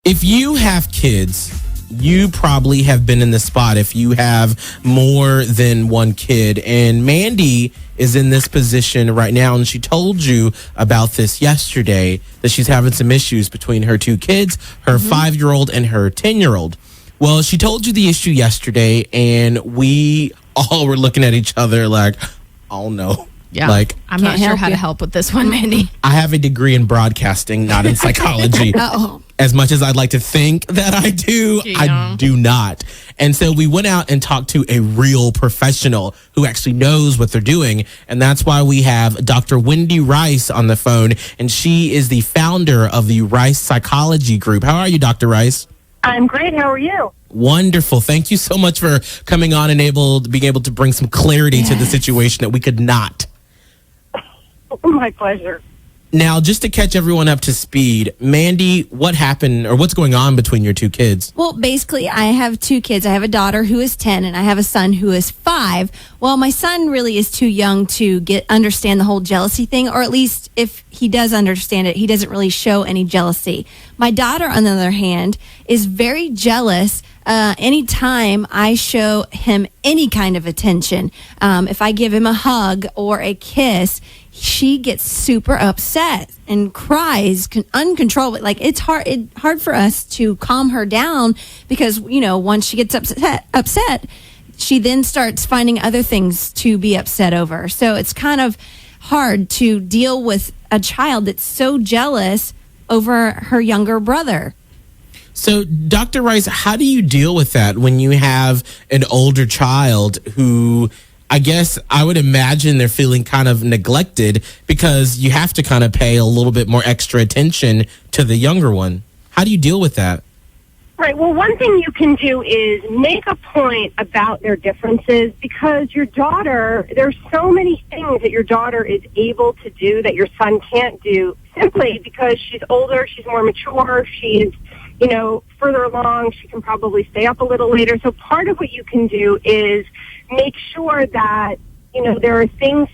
If you have kids, you probably have been in the spot if you have more than one kid. And Mandy is in this position right now, and she told you about this yesterday, that she's having some issues between her two kids, her 5-year-old and her 10-year-old. Well, she told you the issue yesterday, and we all were looking at each other like, oh no. Yeah, like, I'm not sure how to help with this one, Mandy. I have a degree in broadcasting, not in psychology. As much as I'd like to think that I do, I do not. And so we went out and talked to a real professional who actually knows what they're doing. And that's why we have Dr. Wendy Rice on the phone. And she is the founder of the Rice Psychology Group. How are you, Dr. Rice? I'm great. How are you? Wonderful. Thank you so much for coming on and being able to bring some clarity to the situation that we could not. My pleasure. Now, just to catch everyone up to speed, Mandy, what happened or what's going on between your two kids? Well, basically, I have two kids. I have a daughter who is 10 and I have a son who is 5. Well, my son really is too young to understand the whole jealousy thing, or at least if he does understand it, he doesn't really show any jealousy. My daughter, on the other hand, is very jealous anytime I show him any kind of attention. If I give him a hug or a kiss, she gets super upset and cries uncontrollably. Like, it's hard for us to calm her down because, once she gets upset, she then starts finding other things to be upset over. So it's kind of hard to deal with a child that's so jealous over her younger brother. So, Dr. Rice, how do you deal with that when you have an older child who, I guess I would imagine they're feeling kind of neglected because you have to kind of pay a little bit more extra attention to the younger one? How do you deal with that? Right. Well, one thing you can do is make a point about their differences, because your daughter, there's so many things that your daughter is able to do that your son can't do, simply because she's older, she's more mature, she's further along, she can probably stay up a little later. So part of what you can do is make sure that, there are things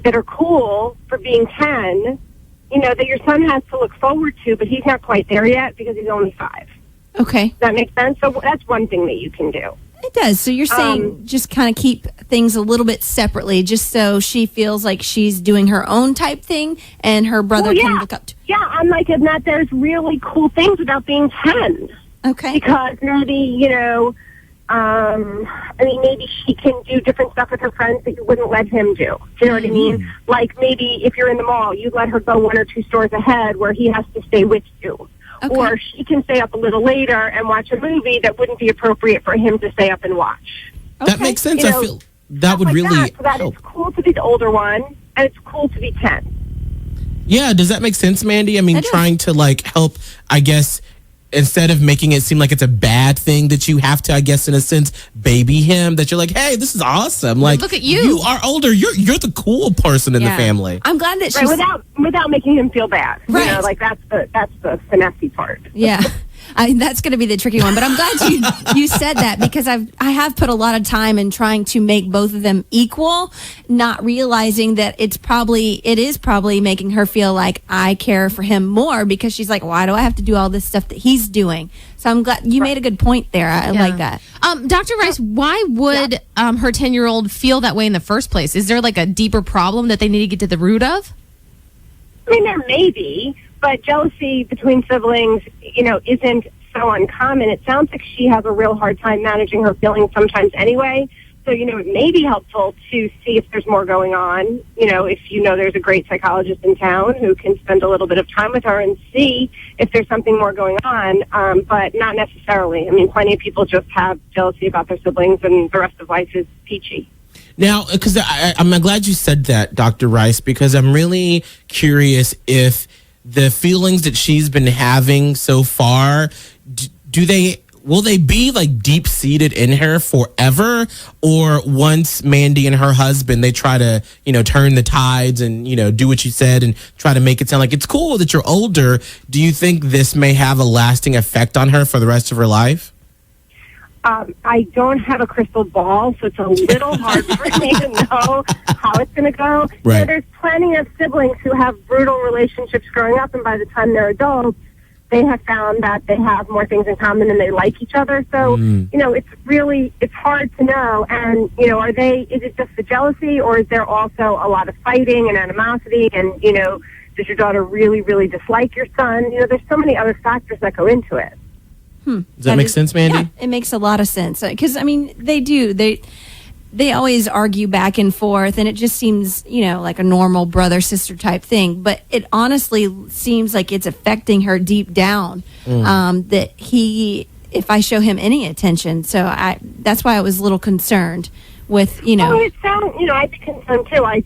that are cool for being 10, that your son has to look forward to, but he's not quite there yet because he's only 5. Okay. Does that make sense? So that's one thing that you can do. It does. So you're saying just kind of keep things a little bit separately, just so she feels like she's doing her own type thing and her brother can look up to. Yeah, I'm like, and that there's really cool things about being 10. Okay. Because maybe, maybe she can do different stuff with her friends that you wouldn't let him do. Do you know what I mean? Like, maybe if you're in the mall, you'd let her go 1 or 2 stores ahead where he has to stay with you. Okay. Or she can stay up a little later and watch a movie that wouldn't be appropriate for him to stay up and watch. Okay. That makes sense. I feel that would really help. So that it's cool to be the older one, and it's cool to be 10. Yeah, does that make sense, Mandy? I mean, trying to help, I guess, instead of making it seem like it's a bad thing that you have to, I guess, in a sense, baby him, that you're like, hey, this is awesome. Like, look at you. You are older. You're the cool person in the family. I'm glad that she's... Without making him feel bad. Right. That's the finessey part. Yeah. That's going to be the tricky one, but I'm glad you said that, because I have put a lot of time in trying to make both of them equal, not realizing that it is probably making her feel like I care for him more, because she's like, why do I have to do all this stuff that he's doing? So I'm glad you made a good point there. I like that. Dr. Rice, why would her 10-year-old feel that way in the first place? Is there like a deeper problem that they need to get to the root of? I mean, there may be, but jealousy between siblings, isn't so uncommon. It sounds like she has a real hard time managing her feelings sometimes anyway. So, it may be helpful to see if there's more going on. If there's a great psychologist in town who can spend a little bit of time with her and see if there's something more going on, but not necessarily. I mean, plenty of people just have jealousy about their siblings and the rest of life is peachy. Now, because I'm glad you said that, Dr. Rice, because I'm really curious if the feelings that she's been having so far, will they be like deep seated in her forever, or once Mandy and her husband, they try to, turn the tides and, do what you said and try to make it sound like it's cool that you're older, do you think this may have a lasting effect on her for the rest of her life? I don't have a crystal ball, so it's a little hard for me to know how it's going to go. Right. There's plenty of siblings who have brutal relationships growing up, and by the time they're adults, they have found that they have more things in common and they like each other. So, it's hard to know. And, is it just the jealousy, or is there also a lot of fighting and animosity? And, does your daughter really, really dislike your son? There's so many other factors that go into it. Does that make sense, Mandy? Yeah, it makes a lot of sense. Because, they do. They always argue back and forth, and it just seems, like a normal brother-sister type thing. But it honestly seems like it's affecting her deep down, that if I show him any attention. So that's why I was a little concerned with, Oh, it sounds, I'd be concerned too. I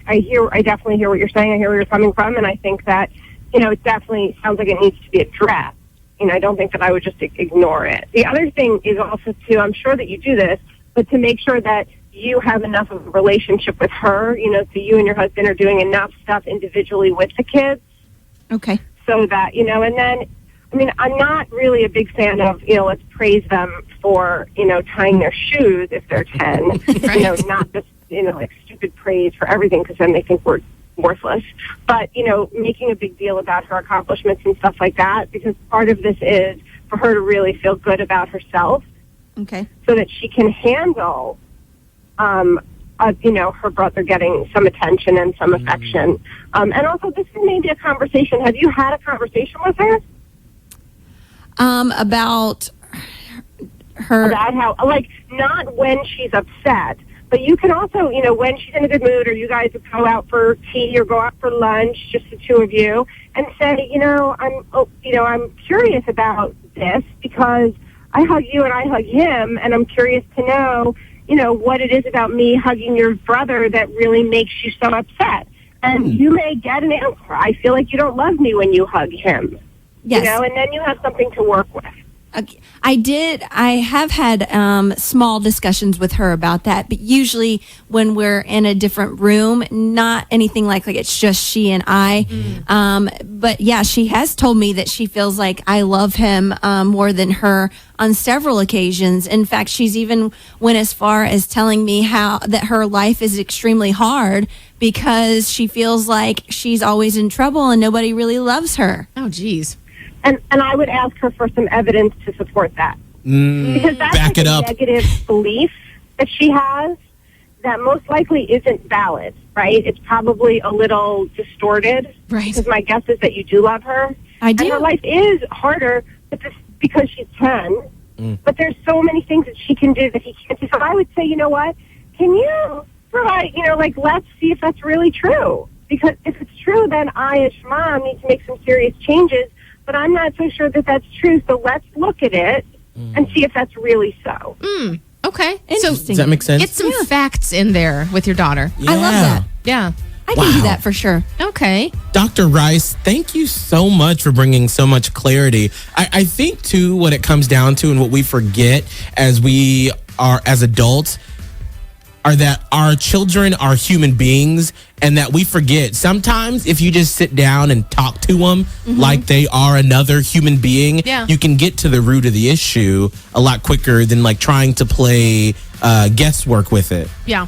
definitely hear what you're saying. I hear where you're coming from, and I think that, it definitely sounds like it needs to be addressed. I don't think that I would just ignore it. The other thing is also, too, I'm sure that you do this, but to make sure that you have enough of a relationship with her, so you and your husband are doing enough stuff individually with the kids. Okay. So that, and then, I'm not really a big fan of, let's praise them for, tying their shoes if they're 10, Right. Not just, like stupid praise for everything, because then they think we're worthless. But, making a big deal about her accomplishments and stuff like that, because part of this is for her to really feel good about herself. Okay. So that she can handle, her brother getting some attention and some affection. And also, this is maybe a conversation. Have you had a conversation with her? About her. About how, not when she's upset, but you can also, when she's in a good mood, or you guys go out for tea or go out for lunch, just the two of you, and say, I'm curious about this because I hug you and I hug him, and I'm curious to know, what it is about me hugging your brother that really makes you so upset. And you may get an answer. I feel like you don't love me when you hug him. Yes. And then you have something to work with. I have had small discussions with her about that, but usually when we're in a different room, not anything like it's just she and I. But yeah, she has told me that she feels like I love him more than her on several occasions. In fact, she's even went as far as telling me how that her life is extremely hard because she feels like she's always in trouble and nobody really loves her. Oh, geez. And I would ask her for some evidence to support that. Because that's Back it up. A negative belief that she has that most likely isn't valid, right? It's probably a little distorted. Right. Because my guess is that you do love her. I do. And her life is harder because she's 10. But there's so many things that she can do that he can't do. So I would say, you know what? Can you provide, let's see if that's really true. Because if it's true, then I, as mom, need to make some serious changes. But I'm not so sure that that's true. So let's look at it and see if that's really so. Okay. Interesting. So Does that make sense? get some facts in there with your daughter. I love that. Yeah. I can do that for sure. Okay. Dr. Rice, thank you so much for bringing so much clarity. I think, too, what it comes down to and what we forget as we are as adults are that our children are human beings, and that we forget sometimes if you just sit down and talk to them like they are another human being, you can get to the root of the issue a lot quicker than trying to play guesswork with it. Yeah.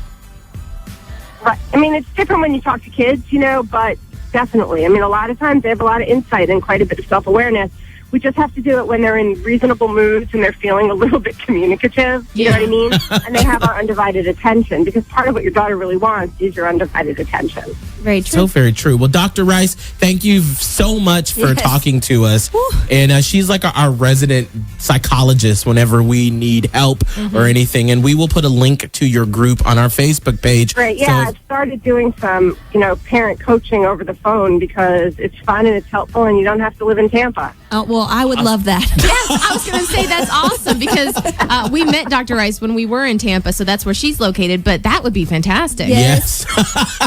Right. It's different when you talk to kids, but definitely. A lot of times they have a lot of insight and quite a bit of self-awareness. We just have to do it when they're in reasonable moods and they're feeling a little bit communicative. You know what I mean? And they have our undivided attention, because part of what your daughter really wants is your undivided attention. Very true. So very true. Well, Dr. Rice, thank you so much for talking to us. And she's like our resident psychologist whenever we need help or anything. And we will put a link to your group on our Facebook page. Right. Yeah, I've started doing some, parent coaching over the phone because it's fun and it's helpful, and you don't have to live in Tampa. Well, I would love that. Yes, I was going to say that's awesome, because we met Dr. Rice when we were in Tampa, so that's where she's located. But that would be fantastic. Yes.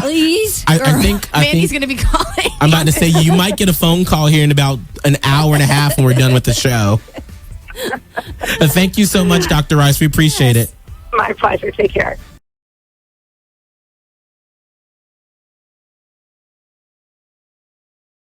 Please. I think Mandy's going to be calling. I'm about to say you might get a phone call here in about an hour and a half when we're done with the show. Thank you so much, Dr. Rice. We appreciate it. My pleasure. Take care.